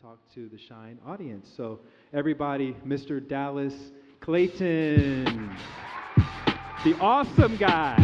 talk to the Shine audience. So, everybody, Mr. Dallas Clayton, the awesome guy.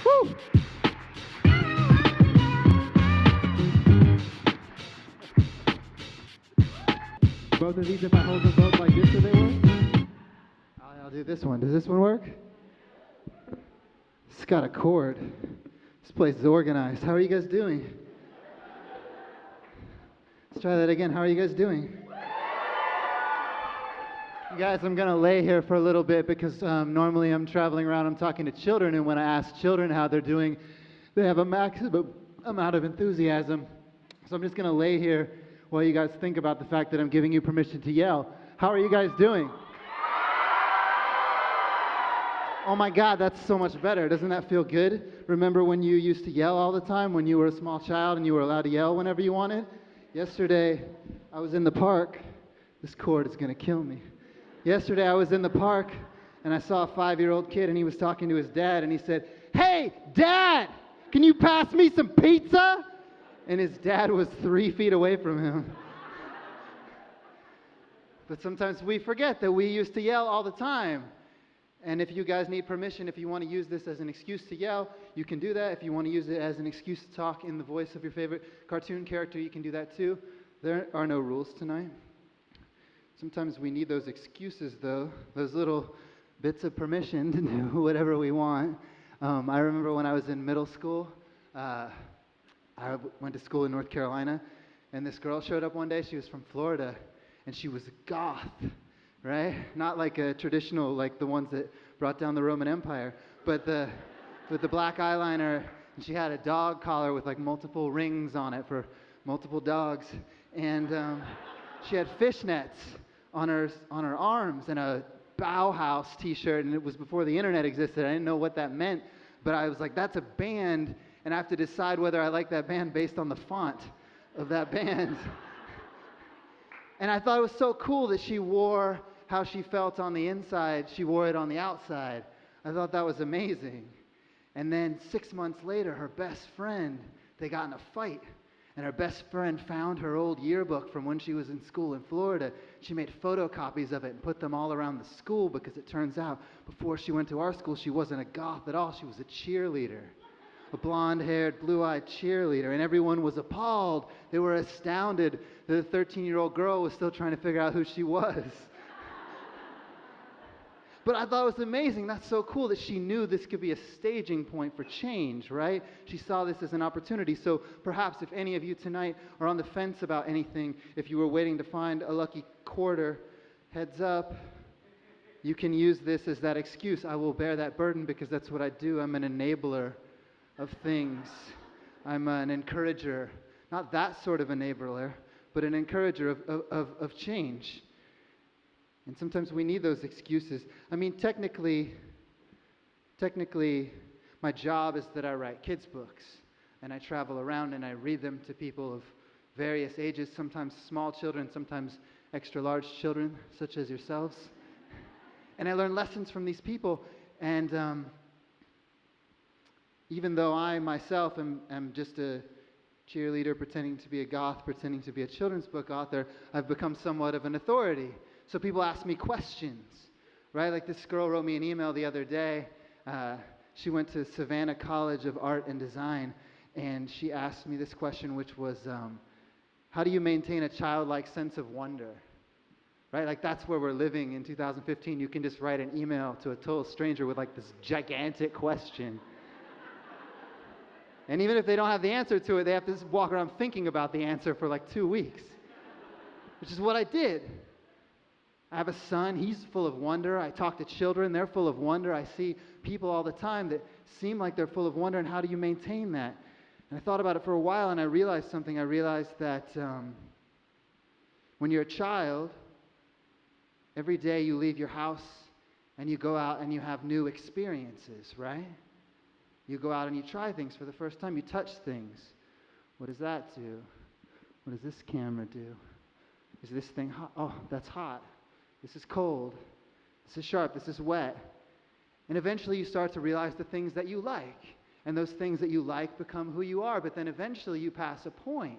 Woo! Both of these, if I hold them both like this, do they work? I'll do this one. Does this one work? It's got a cord. This place is organized. How are you guys doing? Let's try that again. How are you guys doing? You guys, I'm going to lay here for a little bit because normally I'm traveling around, I'm talking to children, and when I ask children how they're doing, they have a maximum amount of enthusiasm. So I'm just going to lay here while you guys think about the fact that I'm giving you permission to yell. How are you guys doing? Oh my God, that's so much better. Doesn't that feel good? Remember when you used to yell all the time when you were a small child and you were allowed to yell whenever you wanted? Yesterday, I was in the park. This cord is going to kill me. Yesterday, I was in the park and I saw a 5-year-old kid and he was talking to his dad and he said, "Hey, Dad, can you pass me some pizza?" And his dad was 3 feet away from him. But sometimes we forget that we used to yell all the time. And if you guys need permission, if you want to use this as an excuse to yell, you can do that. If you want to use it as an excuse to talk in the voice of your favorite cartoon character, you can do that too. There are no rules tonight. Sometimes we need those excuses, though, those little bits of permission to do whatever we want. I remember when I was in middle school, I went to school in North Carolina, and this girl showed up one day. She was from Florida, and she was a goth, right? Not like a traditional, like the ones that brought down the Roman Empire, but with the black eyeliner, and she had a dog collar with like multiple rings on it for multiple dogs, and she had fishnets on her arms and a Bauhaus t-shirt, and it was before the internet existed. I didn't know what that meant, but I was like, that's a band, and I have to decide whether I like that band based on the font of that band. And I thought it was so cool that she wore how she felt on the inside. She wore it on the outside. I thought that was amazing. And then 6 months later, her best friend, they got in a fight. And her best friend found her old yearbook from when she was in school in Florida. She made photocopies of it and put them all around the school because it turns out before she went to our school, she wasn't a goth at all. She was a cheerleader. A blonde-haired, blue-eyed cheerleader, and everyone was appalled. They were astounded that the 13-year-old girl was still trying to figure out who she was. But I thought it was amazing. That's so cool that she knew this could be a staging point for change, right? She saw this as an opportunity. So perhaps if any of you tonight are on the fence about anything, if you were waiting to find a lucky quarter, heads up, you can use this as that excuse. I will bear that burden because that's what I do. I'm an enabler of things. I'm an encourager. Not that sort of enabler, but an encourager of change. And sometimes we need those excuses. I mean, technically, my job is that I write kids' books. And I travel around and I read them to people of various ages, sometimes small children, sometimes extra large children, such as yourselves. And I learn lessons from these people. And even though I myself am just a cheerleader pretending to be a goth, pretending to be a children's book author, I've become somewhat of an authority. So people ask me questions, right? Like this girl wrote me an email the other day. She went to Savannah College of Art and Design, and she asked me this question, which was, how do you maintain a childlike sense of wonder? Right? Like that's where we're living in 2015. You can just write an email to a total stranger with like this gigantic question. And even if they don't have the answer to it, they have to just walk around thinking about the answer for like 2 weeks, which is what I did. I have a son, he's full of wonder. I talk to children, they're full of wonder. I see people all the time that seem like they're full of wonder, and how do you maintain that? And I thought about it for a while, and I realized something. I realized that when you're a child, every day you leave your house and you go out and you have new experiences, right? You go out and you try things for the first time. You touch things. What does that do? What does this camera do? Is this thing hot? Oh, that's hot. This is cold. This is sharp. This is wet. And eventually you start to realize the things that you like. And those things that you like become who you are. But then eventually you pass a point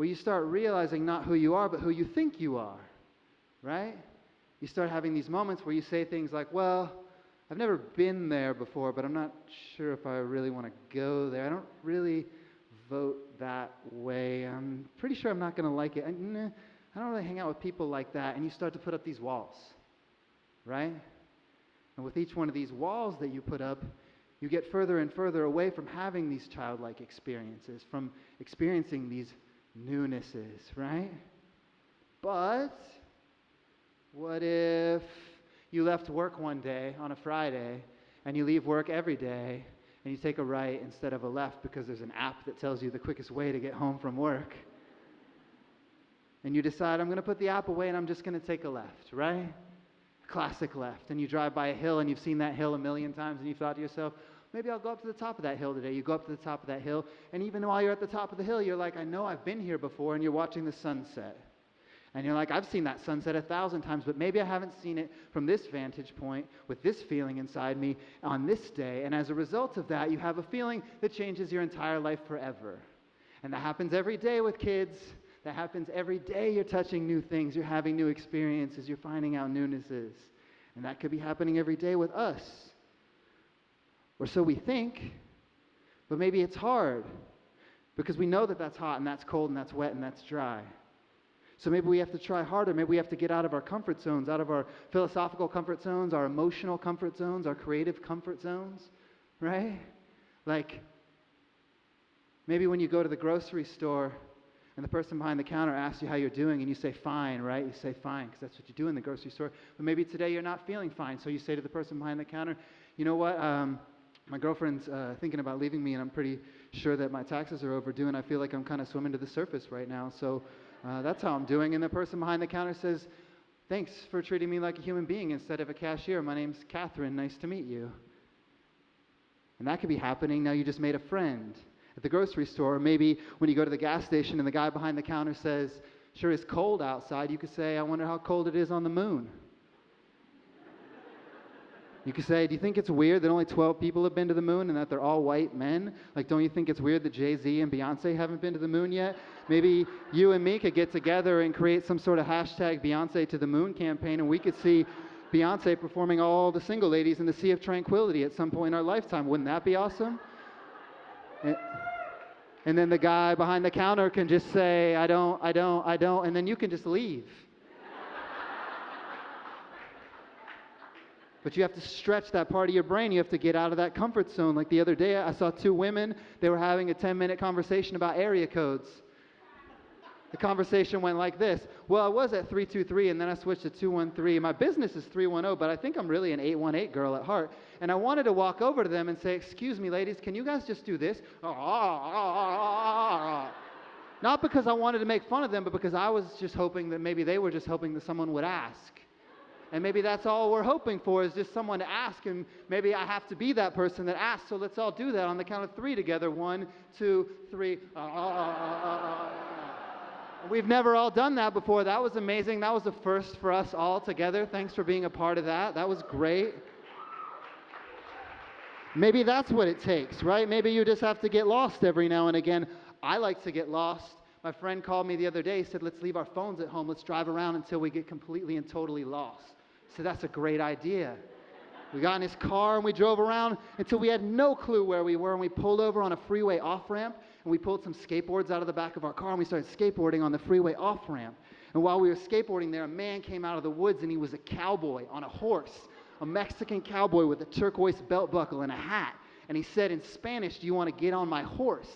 where you start realizing not who you are, but who you think you are, right? You start having these moments where you say things like, well, I've never been there before, but I'm not sure if I really want to go there. I don't really vote that way. I'm pretty sure I'm not going to like it. I don't really hang out with people like that. And you start to put up these walls, right? And with each one of these walls that you put up, you get further and further away from having these childlike experiences, from experiencing these newnesses, right? But what if you left work one day on a Friday and you leave work every day and you take a right instead of a left because there's an app that tells you the quickest way to get home from work? And you decide, I'm going to put the app away and I'm just going to take a left, right? Classic left. And you drive by a hill and you've seen that hill a million times and you've thought to yourself, maybe I'll go up to the top of that hill today. You go up to the top of that hill, and even while you're at the top of the hill, you're like, I know I've been here before, and you're watching the sunset. And you're like, I've seen that sunset 1,000 times, but maybe I haven't seen it from this vantage point with this feeling inside me on this day. And as a result of that, you have a feeling that changes your entire life forever. And that happens every day with kids. That happens every day. You're touching new things. You're having new experiences. You're finding out newnesses. And that could be happening every day with us. Or so we think, but maybe it's hard because we know that that's hot and that's cold and that's wet and that's dry. So maybe we have to try harder. Maybe we have to get out of our comfort zones, out of our philosophical comfort zones, our emotional comfort zones, our creative comfort zones, right? Like maybe when you go to the grocery store and the person behind the counter asks you how you're doing and you say fine, right? You say fine because that's what you do in the grocery store. But maybe today you're not feeling fine, so you say to the person behind the counter, you know what, my girlfriend's thinking about leaving me, and I'm pretty sure that my taxes are overdue, and I feel like I'm kind of swimming to the surface right now. So that's how I'm doing. And the person behind the counter says, thanks for treating me like a human being instead of a cashier. My name's Catherine. Nice to meet you. And that could be happening. Now you just made a friend at the grocery store. Or maybe when you go to the gas station and the guy behind the counter says, sure is cold outside, you could say, I wonder how cold it is on the moon. You could say, do you think it's weird that only 12 people have been to the moon and that they're all white men? Like, don't you think it's weird that Jay-Z and Beyonce haven't been to the moon yet? Maybe you and me could get together and create some sort of hashtag Beyonce to the moon campaign, and we could see Beyonce performing all the single ladies in the Sea of Tranquility at some point in our lifetime. Wouldn't that be awesome? And then the guy behind the counter can just say, I don't, and then you can just leave. But you have to stretch that part of your brain. You have to get out of that comfort zone. Like the other day, I saw two women. They were having a 10-minute conversation about area codes. The conversation went like this. Well, I was at 323, and then I switched to 213. My business is 310, but I think I'm really an 818 girl at heart. And I wanted to walk over to them and say, excuse me, ladies, can you guys just do this? Not because I wanted to make fun of them, but because I was just hoping that maybe they were just hoping that someone would ask. And maybe that's all we're hoping for is just someone to ask, and maybe I have to be that person that asks, so let's all do that on the count of 3 together. 1, 2, 3. We've never all done that before. That was amazing. That was a first for us all together. Thanks for being a part of that. That was great. Maybe that's what it takes, right? Maybe you just have to get lost every now and again. I like to get lost. My friend called me the other day. He said, let's leave our phones at home. Let's drive around until we get completely and totally lost. So that's a great idea. We got in his car and we drove around until we had no clue where we were, and we pulled over on a freeway off-ramp, and we pulled some skateboards out of the back of our car, and we started skateboarding on the freeway off-ramp. And while we were skateboarding there, a man came out of the woods, and he was a cowboy on a horse, a Mexican cowboy with a turquoise belt buckle and a hat. And he said in Spanish, do you want to get on my horse?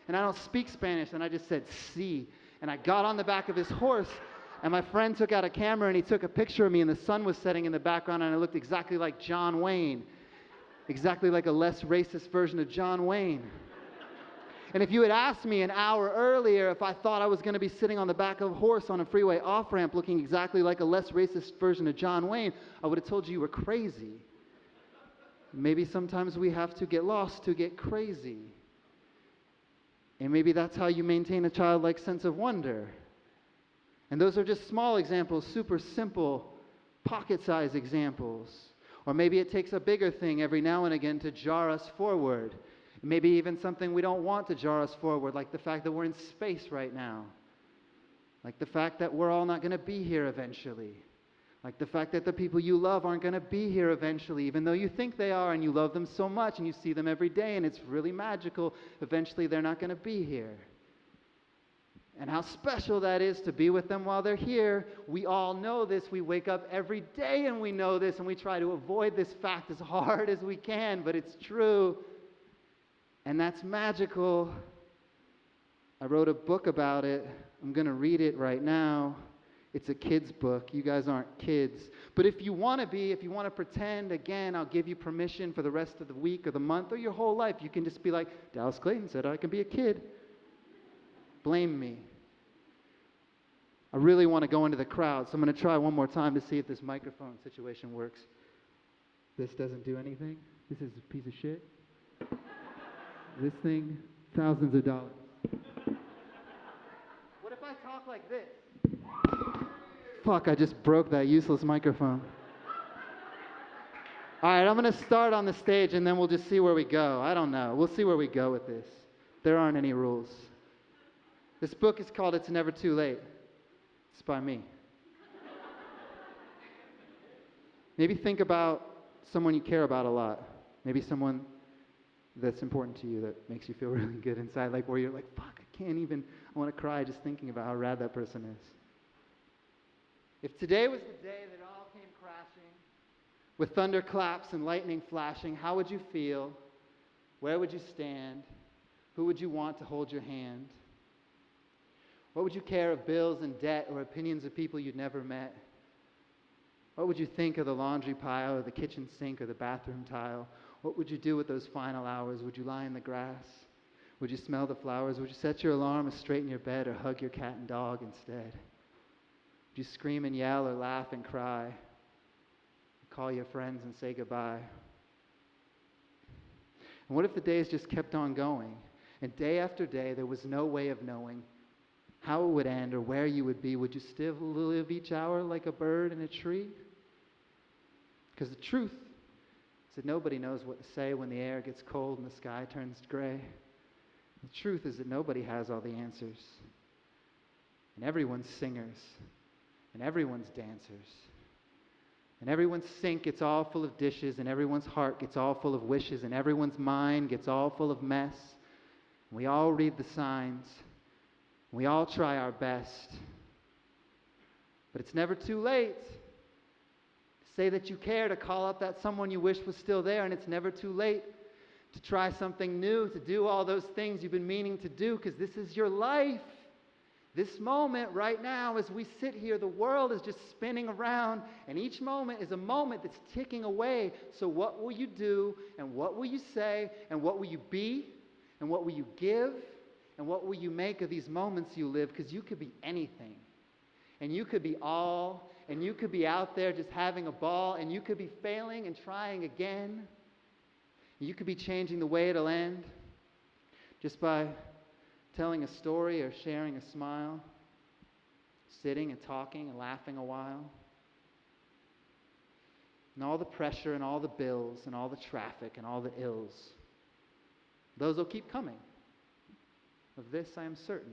And I don't speak Spanish, and I just said, sí. And I got on the back of his horse, and my friend took out a camera, and he took a picture of me, and the sun was setting in the background, and I looked exactly like John Wayne, exactly like a less racist version of John Wayne. And if you had asked me an hour earlier if I thought I was going to be sitting on the back of a horse on a freeway off-ramp looking exactly like a less racist version of John Wayne, I would have told you you were crazy. Maybe sometimes we have to get lost to get crazy. And maybe that's how you maintain a childlike sense of wonder. And those are just small examples, super simple, pocket-sized examples. Or maybe it takes a bigger thing every now and again to jar us forward. Maybe even something we don't want to jar us forward, like the fact that we're in space right now. Like the fact that we're all not going to be here eventually. Like the fact that the people you love aren't going to be here eventually, even though you think they are and you love them so much and you see them every day and it's really magical. Eventually they're not going to be here. And how special that is to be with them while they're here. We all know this. We wake up every day and we know this, and we try to avoid this fact as hard as we can, but it's true. And that's magical. I wrote a book about it. I'm going to read it right now. It's a kid's book. You guys aren't kids. But if you want to be, if you want to pretend, again, I'll give you permission for the rest of the week or the month or your whole life. You can just be like, Dallas Clayton said I can be a kid. Blame me. I really want to go into the crowd, so I'm going to try one more time to see if this microphone situation works. This doesn't do anything. This is a piece of shit. This thing, thousands of dollars. What if I talk like this? Fuck, I just broke that useless microphone. All right, I'm going to start on the stage, and then we'll just see where we go. I don't know. We'll see where we go with this. There aren't any rules. This book is called It's Never Too Late. It's by me. Maybe think about someone you care about a lot. Maybe someone that's important to you that makes you feel really good inside, like where you're like, fuck, I can't even, I want to cry just thinking about how rad that person is. If today was the day that it all came crashing, with thunderclaps and lightning flashing, how would you feel? Where would you stand? Who would you want to hold your hand? What would you care of bills and debt or opinions of people you'd never met? What would you think of the laundry pile or the kitchen sink or the bathroom tile? What would you do with those final hours? Would you lie in the grass? Would you smell the flowers? Would you set your alarm or straighten your bed or hug your cat and dog instead? Would you scream and yell or laugh and cry? Call your friends and say goodbye? And what if the days just kept on going, and day after day there was no way of knowing how it would end or where you would be? Would you still live each hour like a bird in a tree? Because the truth is that nobody knows what to say when the air gets cold and the sky turns gray. The truth is that nobody has all the answers. And everyone's singers. And everyone's dancers. And everyone's sink gets all full of dishes, and everyone's heart gets all full of wishes, and everyone's mind gets all full of mess. And we all read the signs. We all try our best. But it's never too late to say that you care, to call up that someone you wish was still there, and it's never too late to try something new, to do all those things you've been meaning to do, because this is your life. This moment right now, as we sit here, the world is just spinning around, and each moment is a moment that's ticking away. So what will you do, and what will you say, and what will you be, and what will you give, and what will you make of these moments you live? Because you could be anything, and you could be all, and you could be out there just having a ball, and you could be failing and trying again. You could be changing the way it'll end just by telling a story or sharing a smile, sitting and talking and laughing a while. And all the pressure and all the bills and all the traffic and all the ills, those will keep coming. Of this I am certain.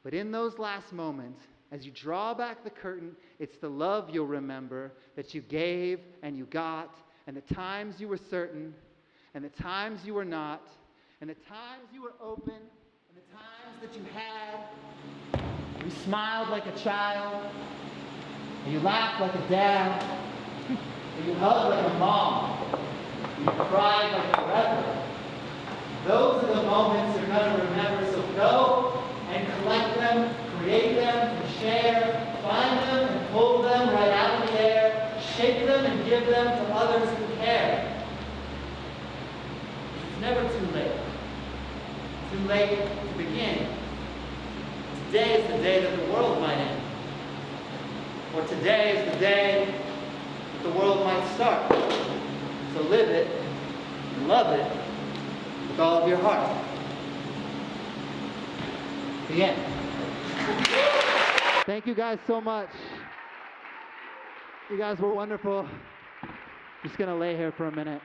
But in those last moments, as you draw back the curtain, it's the love you'll remember that you gave and you got, and the times you were certain, and the times you were not, and the times you were open, and the times that you had. You smiled like a child, and you laughed like a dad, and you hugged like a mom, and you cried like a brother. Those are the moments you're going to remember, so go and collect them, create them, and share, find them and pull them right out of the air, shake them and give them to others who care. It's never too late. Too late to begin. Today is the day that the world might end. Or today is the day that the world might start. So live it and love it with all of your heart. The end. Thank you guys so much. You guys were wonderful. Just going to lay here for a minute.